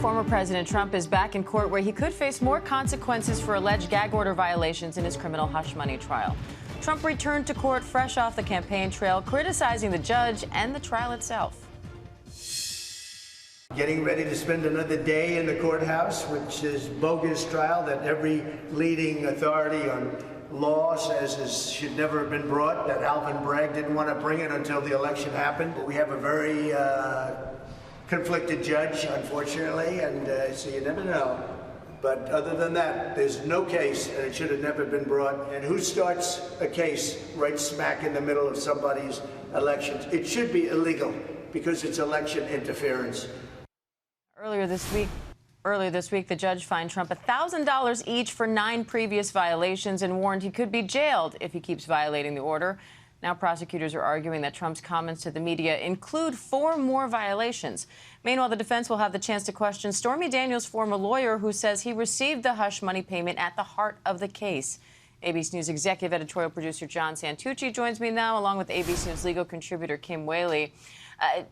Former President Trump is back in court where he could face more consequences for alleged gag order violations in his criminal hush money trial. Trump returned to court fresh off the campaign trail, criticizing the judge and the trial itself. Getting ready to spend another day in the courthouse, which is bogus trial that every leading authority on law says should never have been brought, that Alvin Bragg didn't want to bring it until the election happened. We have a very conflicted judge, unfortunately, and so you never know. But other than that, there's no case, and it should have never been brought. And who starts a case right smack in the middle of somebody's elections? It should be illegal because it's election interference. Earlier this week, the judge fined Trump $1,000 each for 9 previous violations and warned he could be jailed if he keeps violating the order. Now prosecutors are arguing that Trump's comments to the media include 4 more violations. Meanwhile, the defense will have the chance to question Stormy Daniels' former lawyer, who says he received the hush money payment at the heart of the case. ABC News executive editorial producer John Santucci joins me now, along with ABC News legal contributor Kim Whaley.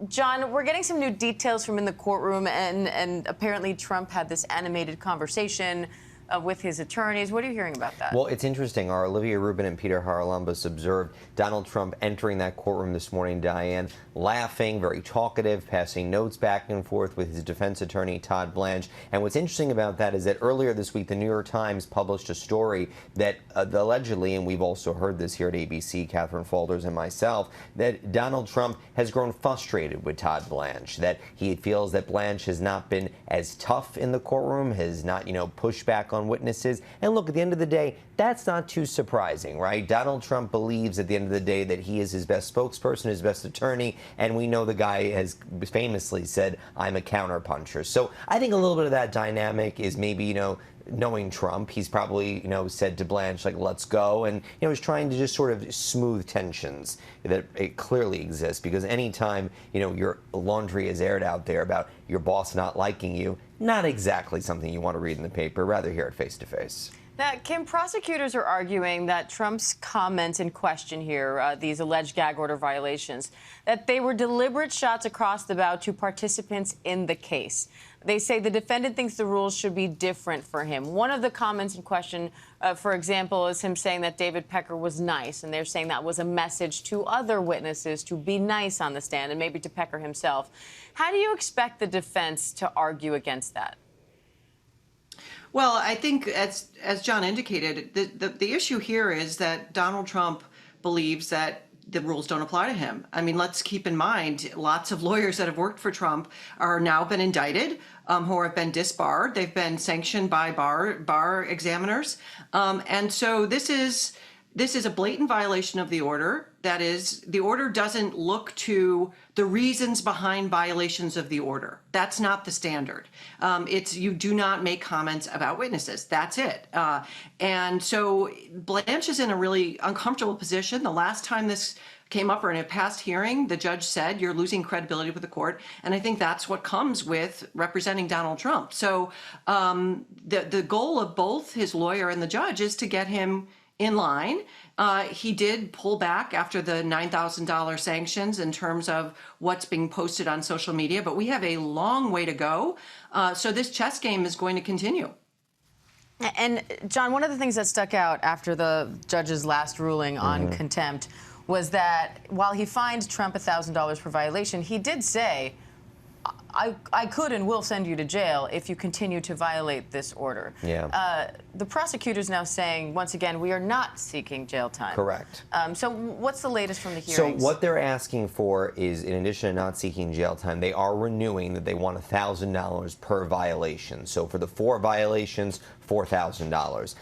John, we're getting some new details from in the courtroom, and apparently Trump had this animated conversation with his attorneys. What are you hearing about that? Well, it's interesting. Our Olivia Rubin and Peter Haralambos observed Donald Trump entering that courtroom this morning, Diane, laughing, very talkative, passing notes back and forth with his defense attorney, Todd Blanche. And what's interesting about that is that earlier this week, the New York Times published a story that allegedly, and we've also heard this here at ABC, Catherine Falders and myself, that Donald Trump has grown frustrated with Todd Blanche, that he feels that Blanche has not been as tough in the courtroom, has not, pushed back on witnesses. And look, at the end of the day, that's not too surprising, right? Donald Trump believes at the end of the day that he is his best spokesperson, his best attorney, and we know the guy has famously said, I'm a counterpuncher. So I think a little bit of that dynamic is maybe, knowing Trump, he's probably, said to Blanche, like, let's go. And, he's trying to just sort of smooth tensions that it clearly exists, because anytime, your laundry is aired out there about your boss not liking you, not exactly something you want to read in the paper, rather hear it face to face. Now, Kim, prosecutors are arguing that Trump's comments in question here, these alleged gag order violations, that they were deliberate shots across the bow to participants in the case. They say the defendant thinks the rules should be different for him. One of the comments in question, for example, is him saying that David Pecker was nice, and they're saying that was a message to other witnesses to be nice on the stand, and maybe to Pecker himself. How do you expect the defense to argue against that? Well, I think, as John indicated, the issue here is that Donald Trump believes that the rules don't apply to him. I mean, let's keep in mind, lots of lawyers that have worked for Trump are now been indicted, who have been disbarred. They've been sanctioned by bar examiners. And so this is a blatant violation of the order. That is, the order doesn't look to the reasons behind violations of the order. That's not the standard. It's you do not make comments about witnesses. That's it. And so Blanche is in a really uncomfortable position. The last time this came up, or in a past hearing, the judge said, you're losing credibility with the court. And I think that's what comes with representing Donald Trump. So the goal of both his lawyer and the judge is to get him in line. He did pull back after the $9,000 sanctions in terms of what's being posted on social media, but we have a long way to go. So this chess game is going to continue. And John, one of the things that stuck out after the judge's last ruling on contempt was that while he fined Trump $1,000 per violation, he did say, I could and will send you to jail if you continue to violate this order. Yeah. The prosecutor's now saying, once again, we are not seeking jail time. Correct. So what's the latest from the hearings? So what they're asking for is, in addition to not seeking jail time, they are renewing that they want $1,000 per violation. So for the 4 violations, $4,000.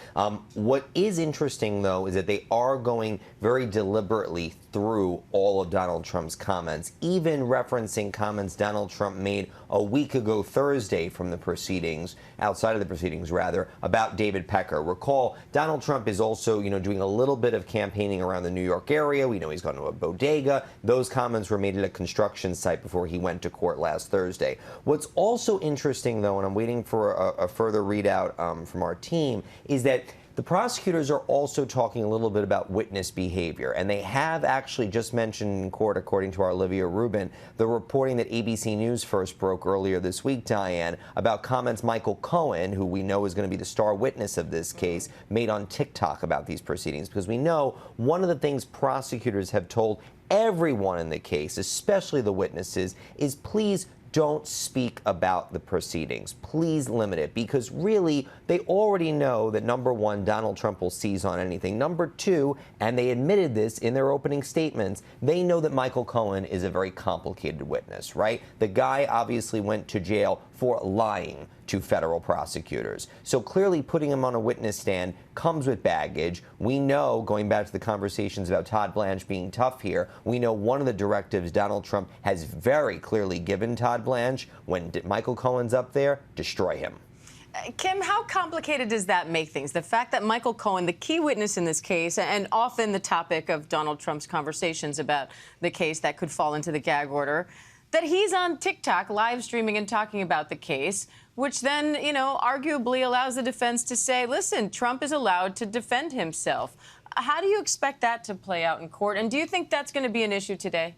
What is interesting, though, is that they are going very deliberately through all of Donald Trump's comments, even referencing comments Donald Trump made a week ago Thursday from the proceedings, outside of the proceedings rather, about David Pecker. Recall, Donald Trump is also, doing a little bit of campaigning around the New York area. We know he's gone to a bodega. Those comments were made at a construction site before he went to court last Thursday. What's also interesting, though, and I'm waiting for a further readout from our team, is that The prosecutors are also talking a little bit about witness behavior, and they have actually just mentioned in court, according to our Olivia Rubin, the reporting that ABC News first broke earlier this week, Diane, about comments Michael Cohen, who we know is going to be the star witness of this case, made on TikTok about these proceedings. Because we know one of the things prosecutors have told everyone in the case, especially the witnesses, is please don't speak about the proceedings. Please limit it, because really they already know that, number one, Donald Trump will seize on anything. Number two, and they admitted this in their opening statements, they know that Michael Cohen is a very complicated witness, right? The guy obviously went to jail for lying to federal prosecutors. So clearly putting him on a witness stand comes with baggage. We know, going back to the conversations about Todd Blanche being tough here, we know one of the directives Donald Trump has very clearly given Todd Blanche: when Michael Cohen's up there, destroy him. Kim, how complicated does that make things? The fact that Michael Cohen, the key witness in this case, and often the topic of Donald Trump's conversations about the case that could fall into the gag order, that he's on TikTok live streaming and talking about the case, which then, you know, arguably allows the defense to say, listen, Trump is allowed to defend himself. How do you expect that to play out in court? And do you think that's going to be an issue today?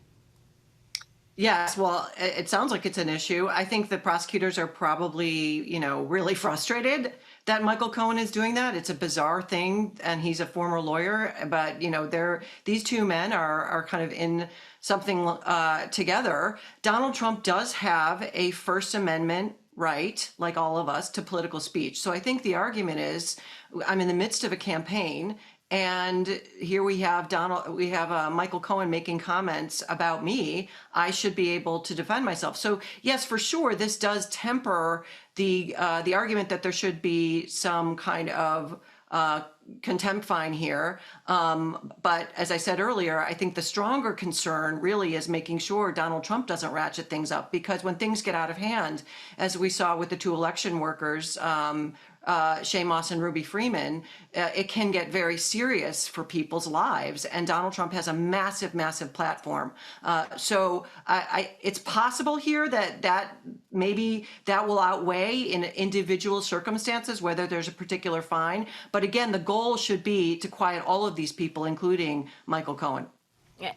Yes, well, it sounds like it's an issue. I think the prosecutors are probably, you know, really frustrated that Michael Cohen is doing that. It's a bizarre thing, and he's a former lawyer. But, you know, these two men are kind of in something together. Donald Trump does have a First Amendment right, like all of us, to political speech. So I think the argument is, I'm in the midst of a campaign, and here we have Michael Cohen making comments about me. I should be able to defend myself. So yes, for sure, this does temper the argument that there should be some kind of contempt fine here. But as I said earlier, I think the stronger concern really is making sure Donald Trump doesn't ratchet things up, because when things get out of hand, as we saw with the two election workers, Shane Moss and Ruby Freeman, it can get very serious for people's lives. And Donald Trump has a massive, massive platform. So it's possible here that maybe that will outweigh in individual circumstances, whether there's a particular fine. But again, the goal should be to quiet all of these people, including Michael Cohen.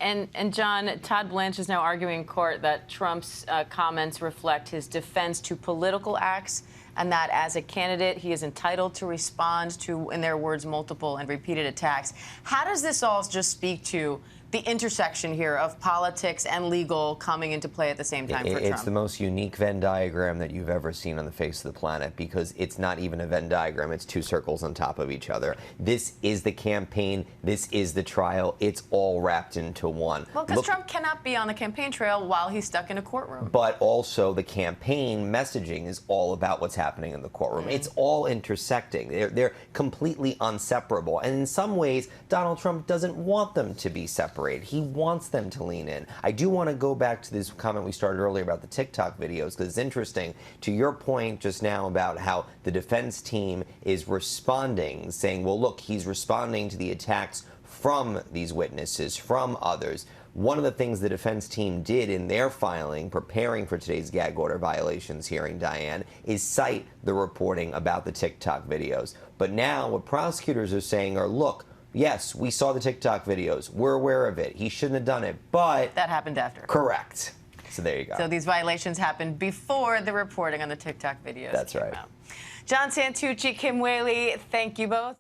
And John, Todd Blanche is now arguing in court that Trump's comments reflect his defense to political acts, and that as a candidate, he is entitled to respond to, in their words, multiple and repeated attacks. How does this all just speak to the intersection here of politics and legal coming into play at the same time for Trump? It's the most unique Venn diagram that you've ever seen on the face of the planet, because it's not even a Venn diagram. It's two circles on top of each other. This is the campaign. This is the trial. It's all wrapped into one. Well, because Trump cannot be on the campaign trail while he's stuck in a courtroom. But also the campaign messaging is all about what's happening in the courtroom. It's all intersecting. They're completely inseparable. And in some ways, Donald Trump doesn't want them to be separated. He wants them to lean in. I do want to go back to this comment we started earlier about the TikTok videos, because it's interesting. To your point just now about how the defense team is responding, saying, well, look, he's responding to the attacks from these witnesses, from others. One of the things the defense team did in their filing, preparing for today's gag order violations hearing, Diane, is cite the reporting about the TikTok videos. But now what prosecutors are saying are, look, yes, we saw the TikTok videos. We're aware of it. He shouldn't have done it, but... That happened after. Correct. So there you go. So these violations happened before the reporting on the TikTok videos. That's came right. out. John Santucci, Kim Whaley, thank you both.